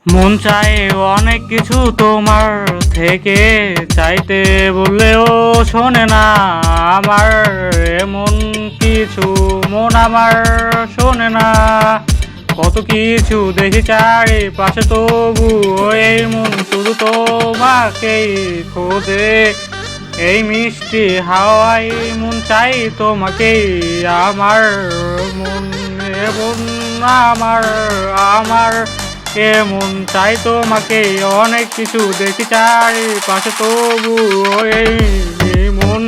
মন চায় অনেক কিছু তোমার থেকে, চাইতে বললেও শোনে না আমার। এমন কিছু মন আমার শোনে না। কত কিছু দেখি চারিপাশে, তবু এই মন শুধু তোমাকেই খোঁজে। এই মিষ্টি হাওয়ায় মন চাই তোমাকেই। আমার মন এমন, আমার আমার এমন চাই তোমাকে। অনেক কিছু দেখি চারিপাশে, তবু এই মন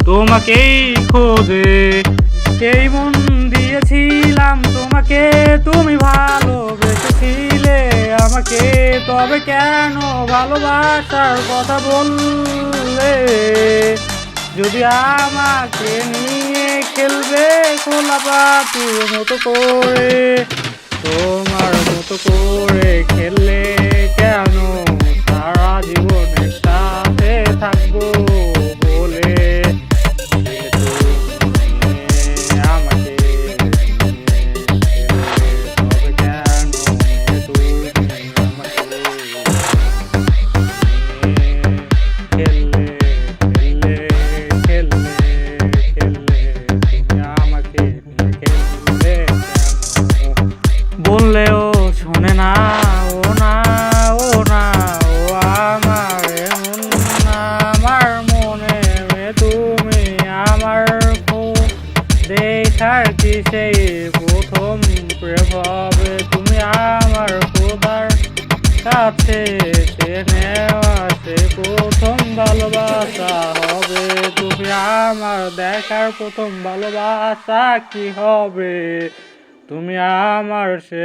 তোমাকেই খোঁজে। এই মন দিয়েছিলাম তোমাকে, তুমি ভালোবেসেছিলে আমাকে। তবে কেন ভালোবাসার কথা বললে? যদি আমাকে নিয়ে খেলবে খোলা পাখির মতো করে, তোমার মতো করে খেললে কেন সারা জীবনের সাথে থাকবো বলে? আমাকে তবে কেন তুমি আমাকে খেললে খেললে খেললে খেললে তুমি আমাকে খেললে কেন? বললেও শোনে না, ও না, ও না, ও আমার এমন না। আমার মনে তুমি আমার দেখার কি সেই প্রথম প্রেম হবে? তুমি আমার খোদার কাছে নেওয়া সেই প্রথম ভালোবাসা হবে। তুমি আমার দেখার প্রথম ভালোবাসা কি হবে? তুমি আমার সে